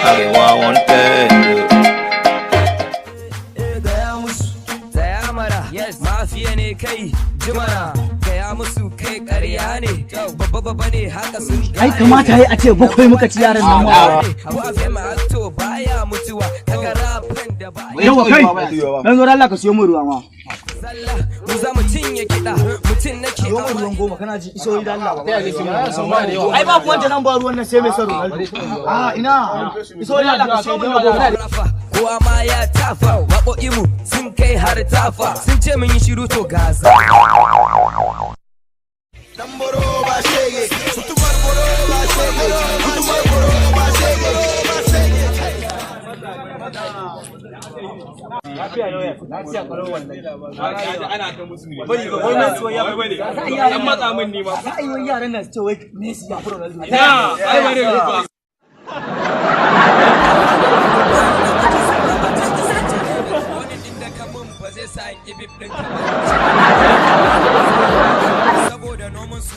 Arewa wanted. Gaya musu, tsaya mara, mafiya ne kai, jimara. Gaya musu kai ƙarya ne, babba ne haka sun gane. Ai kamata yayi a ce bakwai muka ci yaran nan ma. Abu a fema acto baya mutuwa, kaga rafin da baya. Yawa kai, dan zo Allah ka siyo mu ruwa ma. Sallah, mu za mu cinye kiɗa, mutum nake Siyo mu ruwan goma kana ji iso da Allah. Ai ba ku wanda nan ba ruwan nan sai mai saro. Ah ina. Iso da Allah ka siyo mu ruwan goma. Kowa ma ya tafa, waƙoƙinmu sun kai har tafa, sun ce mun yi shiru to gaza. Tamboro ba shege, sutumar boro ba shege, sutumar boro ba shege, ba shege. Lafiya yoya, lafiya karo wallahi. Ana ta musu ne. Bari ga wannan so ya bane. An matsa min ni ma. Ai yaran nan su ce wai Messi ya furo Ronaldo. Ina, ai bane ba. Wani din da ka mun ba zai sa in ibib ɗin ka ba. Saboda noman su.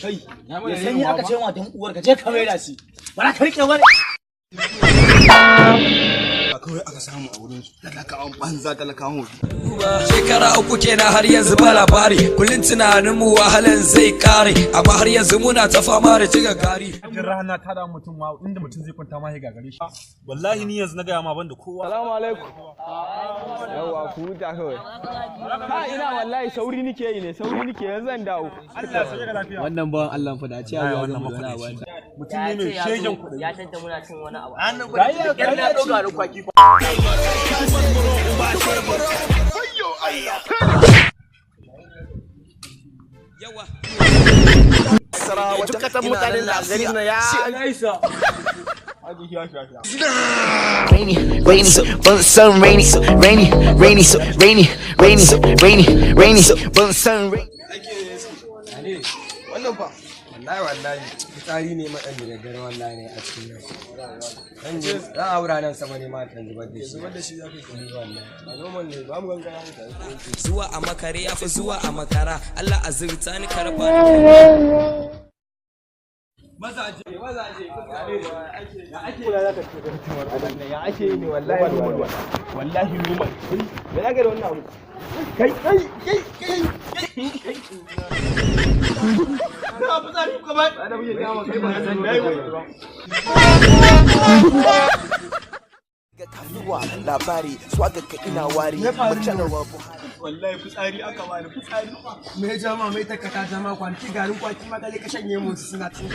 Kai, ya sanyi aka ce wa dan uwar ka je ka maida shi. Bara ka rike wani. Kawai aka samu a wurin su, talakawan banza talakawan hoto. Shekara uku kenan har yanzu ba labari, kullum tunanin mu wahalan zai kare, amma har yanzu muna ta fama da jiga gari. Cikin rana ta da mutum ma inda mutum zai kwanta ma ya gagare shi. Wallahi ni yanzu na gaya ma banda kowa. Salamu alaikum. Yawwa ku huta kawai. Ha ina wallahi sauri nike yi ne, sauri nike yanzu zan dawo. Allah sai ga lafiya. Wannan bawan Allah fa da ciya zuwa wannan mafaɗi. Mutum ne mai shegen kuɗi. Ya tanta muna cin wani abu. Ya ɗauka da kwaki. Yawa. Cukatan mutanen Najeriya na ya. Rainy, so sun rainy, so rainy, rainy, so rainy, rainy, so rainy, so sun rainy. Wannan fa. Wallahi fitsari ne madan da dare wallahi ne a cikin nan. Dan je za a wura nan sama ne ma dan zubar da shi. Zubar da shi zaka yi wallahi. A noman ne ba mu gangara da Zuwa a makare ya fi zuwa a makara, Allah azurta ni karba. Mazaje. ya ake yi ne wallahi normal. Wallahi normal. Me zaka da wannan abu? Kai. Ga kasuwa labari, swaga ka ina wari, macen wa Wallahi fitsari aka bani fitsari. Me jama mai takata jama kwanci garin kwaki magale ka shanye mu suna cin